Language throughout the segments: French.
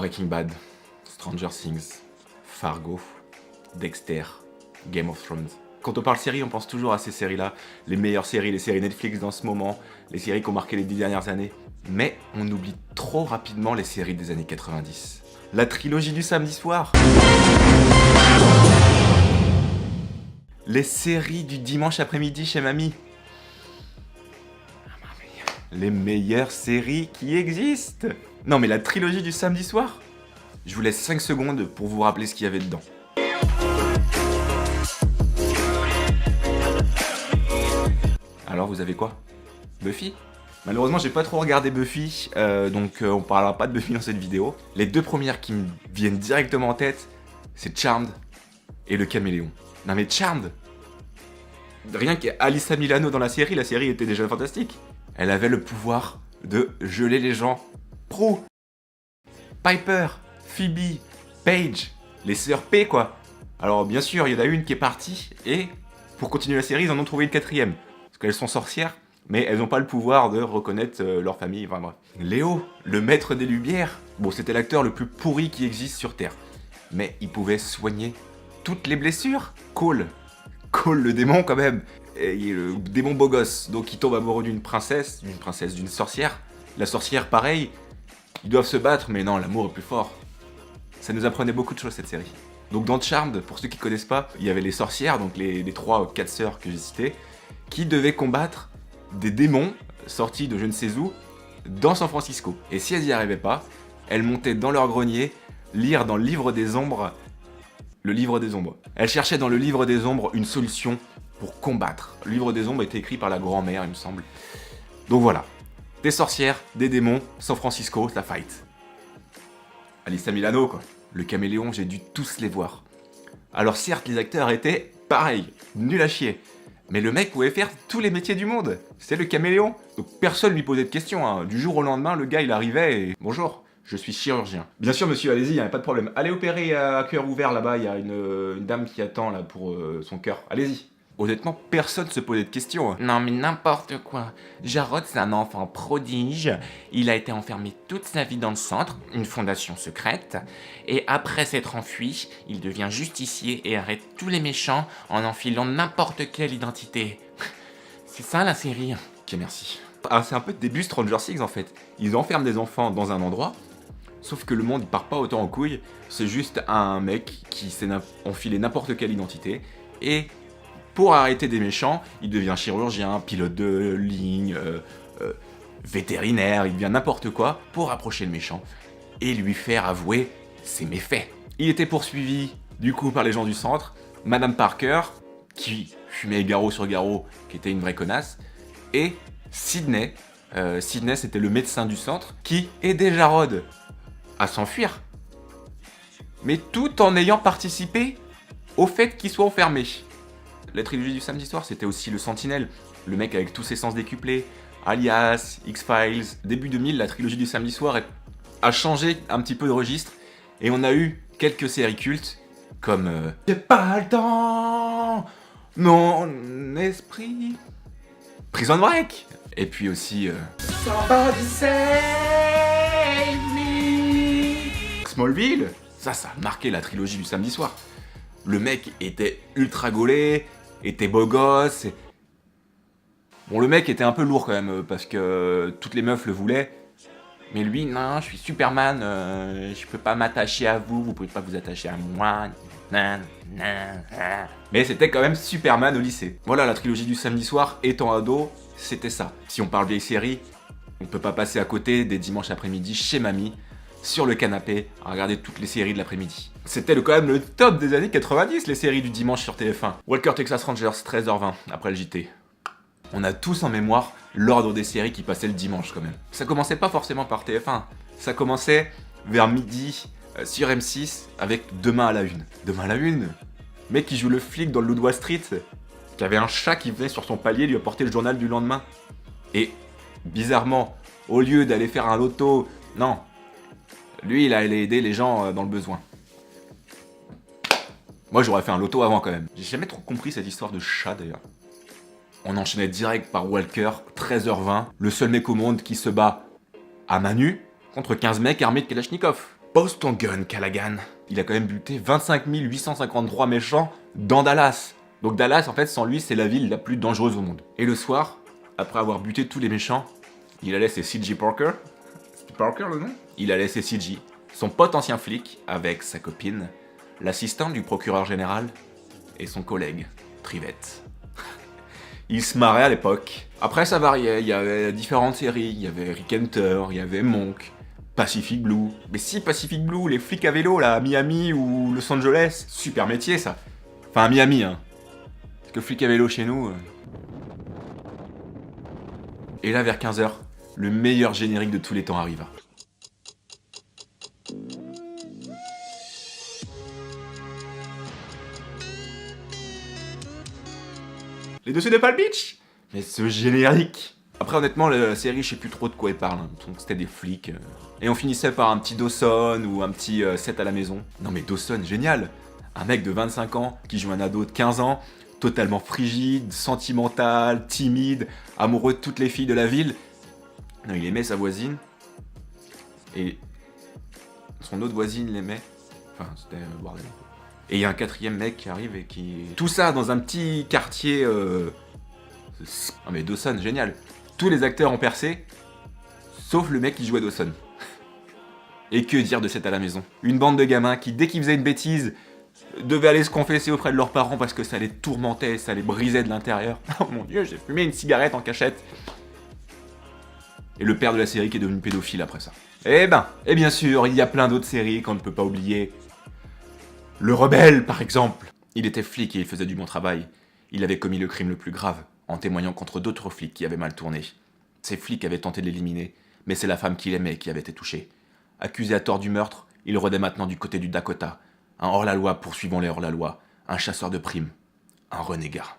Breaking Bad, Stranger Things, Fargo, Dexter, Game of Thrones. Quand on parle série, on pense toujours à ces séries-là, les meilleures séries, les séries Netflix dans ce moment, les séries qui ont marqué les 10 dernières années. Mais on oublie trop rapidement les séries des années 90. La trilogie du samedi soir. Les séries du dimanche après-midi chez mamie. Les meilleures séries qui existent. Non mais la trilogie du samedi soir. Je vous laisse 5 secondes pour vous rappeler ce qu'il y avait dedans. Alors vous avez quoi? Buffy? Malheureusement j'ai pas trop regardé Buffy, donc on parlera pas de Buffy dans cette vidéo. Les deux premières qui me viennent directement en tête, c'est Charmed et le Caméléon. Non mais Charmed, rien qu'Alyssa Milano dans la série était déjà fantastique. Elle avait le pouvoir de geler les gens. Prue, Piper, Phoebe, Paige, les sœurs P quoi. Alors bien sûr, il y en a une qui est partie et pour continuer la série, ils en ont trouvé une quatrième. Parce qu'elles sont sorcières, mais elles n'ont pas le pouvoir de reconnaître leur famille, enfin bref. Léo, le maître des lumières. Bon, c'était l'acteur le plus pourri qui existe sur Terre. Mais il pouvait soigner toutes les blessures. Cole le démon quand même. Et il est le démon beau gosse. Donc il tombe amoureux d'une sorcière. La sorcière, pareil. Ils doivent se battre, mais non, l'amour est plus fort. Ça nous apprenait beaucoup de choses cette série. Donc dans Charmed, pour ceux qui connaissent pas, il y avait les sorcières, donc les 3-4 sœurs que j'ai citées, qui devaient combattre des démons sortis de je ne sais où dans San Francisco. Et si elles n'y arrivaient pas, elles montaient dans leur grenier lire dans le livre des ombres Elles cherchaient dans le livre des ombres une solution pour combattre. Le livre des ombres était écrit par la grand-mère, il me semble. Donc voilà, des sorcières, des démons, San Francisco, ça fight. Alyssa Milano quoi. Le Caméléon, j'ai dû tous les voir. Alors certes, les acteurs étaient pareils, nuls à chier. Mais le mec pouvait faire tous les métiers du monde. C'est le Caméléon. Donc personne lui posait de questions. Hein. Du jour au lendemain, le gars il arrivait et... Bonjour, je suis chirurgien. Bien sûr monsieur, allez-y, il n'y a pas de problème. Allez opérer à cœur ouvert là-bas, il y a une dame qui attend là pour son cœur. Allez-y. Honnêtement, personne se posait de questions. Hein. Non mais n'importe quoi. Jarod c'est un enfant prodige, il a été enfermé toute sa vie dans le centre, une fondation secrète, et après s'être enfui, il devient justicier et arrête tous les méchants en enfilant n'importe quelle identité. C'est ça la série. Ok, merci. Ah, c'est un peu le début Stranger Things en fait. Ils enferment des enfants dans un endroit, sauf que le monde il part pas autant en couille, c'est juste un mec qui s'est enfilé n'importe quelle identité, et... pour arrêter des méchants, il devient chirurgien, pilote de ligne, vétérinaire, il devient n'importe quoi pour approcher le méchant et lui faire avouer ses méfaits. Il était poursuivi du coup par les gens du centre, Madame Parker, qui fumait garrot sur garrot, qui était une vraie connasse, et Sidney. Sidney c'était le médecin du centre qui aidait Jarod à s'enfuir, mais tout en ayant participé au fait qu'il soit enfermé. La trilogie du samedi soir, c'était aussi le Sentinelle, le mec avec tous ses sens décuplés, Alias, X-Files. Début 2000, la trilogie du samedi soir a changé un petit peu de registre, et on a eu quelques séries cultes, comme J'ai pas le temps, mon esprit, Prison Break, et puis aussi Somebody Save Me, Smallville. Ça a marqué la trilogie du samedi soir. Le mec était ultra gaulé, était beau gosse. Bon, le mec était un peu lourd quand même, parce que toutes les meufs le voulaient. Mais lui, non, je suis Superman, je peux pas m'attacher à vous, vous pouvez pas vous attacher à moi. Mais c'était quand même Superman au lycée. Voilà, la trilogie du samedi soir, étant ado, c'était ça. Si on parle vieille série, on peut pas passer à côté des dimanches après-midi chez mamie, sur le canapé, à regarder toutes les séries de l'après-midi. C'était quand même le top des années 90, les séries du dimanche sur TF1. Walker Texas Rangers, 13h20, après le JT. On a tous en mémoire l'ordre des séries qui passaient le dimanche quand même. Ça commençait pas forcément par TF1, ça commençait vers midi sur M6 avec Demain à la Une. Demain à la Une, mec qui joue le flic dans le Loup de Wall Street, qui avait un chat qui venait sur son palier lui apporter le journal du lendemain. Et bizarrement, au lieu d'aller faire un loto, non, lui il allait aider les gens dans le besoin. Moi j'aurais fait un loto avant quand même. J'ai jamais trop compris cette histoire de chat d'ailleurs. On enchaînait direct par Walker, 13h20, le seul mec au monde qui se bat à main nue contre 15 mecs armés de Kalachnikov. Pose ton gun, Callaghan. Il a quand même buté 25 853 méchants dans Dallas. Donc Dallas, en fait, sans lui, c'est la ville la plus dangereuse au monde. Et le soir, après avoir buté tous les méchants, il a laissé C.J. Parker. C'est Parker le nom? Il a laissé C.J., son pote ancien flic, avec sa copine, l'assistante du procureur général et son collègue, Trivette. Il se marrait à l'époque. Après, ça variait. Il y avait différentes séries. Il y avait Rick Hunter, il y avait Monk, Pacific Blue. Mais si, Pacific Blue, les flics à vélo, là, à Miami ou Los Angeles, super métier, ça. Enfin, à Miami, hein. Parce que flic à vélo chez nous... Et là, vers 15h, le meilleur générique de tous les temps arriva. Les dessus de Palm Beach. Mais ce générique. Après, honnêtement, la série, je sais plus trop de quoi elle parle. Hein. Donc, c'était des flics. Et on finissait par un petit Dawson ou un petit set à la maison. Non mais Dawson, génial. Un mec de 25 ans qui joue un ado de 15 ans, totalement frigide, sentimental, timide, amoureux de toutes les filles de la ville. Non, il aimait sa voisine. Et son autre voisine l'aimait. Enfin, c'était un bordel. Et il y a un quatrième mec qui arrive et qui... Tout ça dans un petit quartier... Non mais Dawson, génial. Tous les acteurs ont percé, sauf le mec qui jouait Dawson. Et que dire de cette à la maison? Une bande de gamins qui, dès qu'ils faisaient une bêtise, devaient aller se confesser auprès de leurs parents parce que ça les tourmentait, ça les brisait de l'intérieur. Oh mon dieu, j'ai fumé une cigarette en cachette. Et le père de la série qui est devenu pédophile après ça. Eh ben, et bien sûr, il y a plein d'autres séries qu'on ne peut pas oublier. Le Rebelle, par exemple. Il était flic et il faisait du bon travail. Il avait commis le crime le plus grave, en témoignant contre d'autres flics qui avaient mal tourné. Ces flics avaient tenté de l'éliminer, mais c'est la femme qu'il aimait qui avait été touchée. Accusé à tort du meurtre, il rôdait maintenant du côté du Dakota. Un hors-la-loi poursuivant les hors-la-loi. Un chasseur de primes. Un renégat.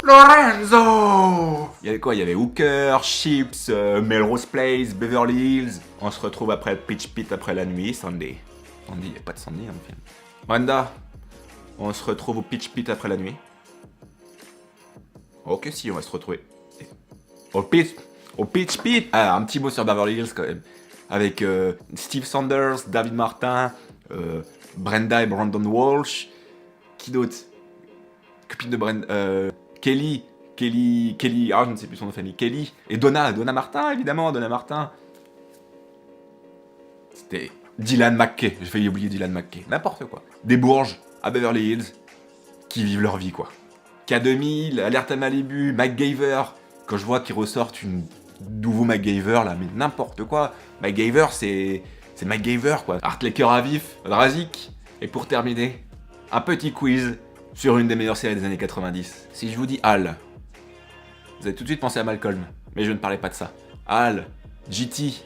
Lorenzo! Il y avait quoi? Il y avait Hooker, Chips, Melrose Place, Beverly Hills. On se retrouve après Pitch Pit après la nuit, Sandy. Sandy, il n'y a pas de Sandy dans le film. Brenda, on se retrouve au Pitch Pit après la nuit. Ok, si, on va se retrouver. Au Pitch Pit. Ah, un petit mot sur Beverly Hills quand même. Avec Steve Sanders, David Martin, Brenda et Brandon Walsh. Qui d'autre? Copine de Brenda. Kelly, ah je ne sais plus son nom de famille, Kelly, et Donna Martin, évidemment, Donna Martin. C'était Dylan McKay, j'ai failli oublier Dylan McKay, n'importe quoi. Des bourges à Beverly Hills, qui vivent leur vie, quoi. K2000, Alerte à Malibu, MacGyver, quand je vois qu'ils ressortent une nouveau MacGyver, là, mais n'importe quoi. MacGyver, c'est MacGyver, quoi. Art Laker à vif, Razik, et pour terminer, un petit quiz sur une des meilleures séries des années 90. Si je vous dis Hal, vous avez tout de suite pensé à Malcolm, mais je ne parlais pas de ça. Hal, GT,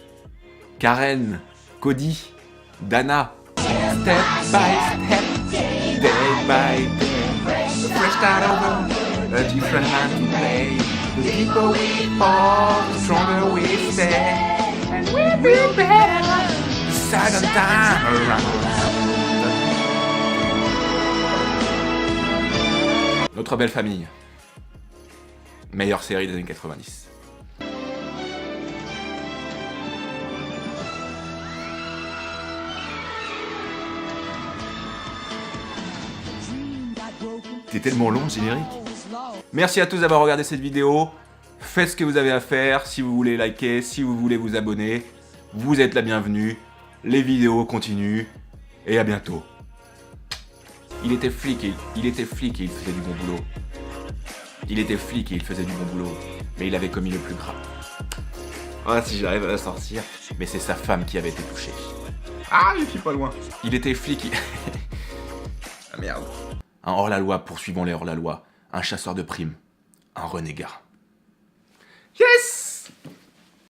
Karen, Cody, Dana. Step by step, day by day, a fresh start over, a different man to play. The deeper we fall, the stronger we stay, and we will better the second time around. Notre belle famille. Meilleure série des années 90. C'était tellement long le générique. Merci à tous d'avoir regardé cette vidéo. Faites ce que vous avez à faire. Si vous voulez liker, si vous voulez vous abonner, vous êtes la bienvenue. Les vidéos continuent. Et à bientôt. Il était flic et il faisait du bon boulot. Il était flic et il faisait du bon boulot. Mais il avait commis le plus grave. Ah, si j'arrive à la sortir. Mais c'est sa femme qui avait été touchée. Ah, je suis pas loin. Il était flic et... Ah merde. Un hors-la-loi poursuivant les hors-la-loi. Un chasseur de primes. Un renégat. Yes!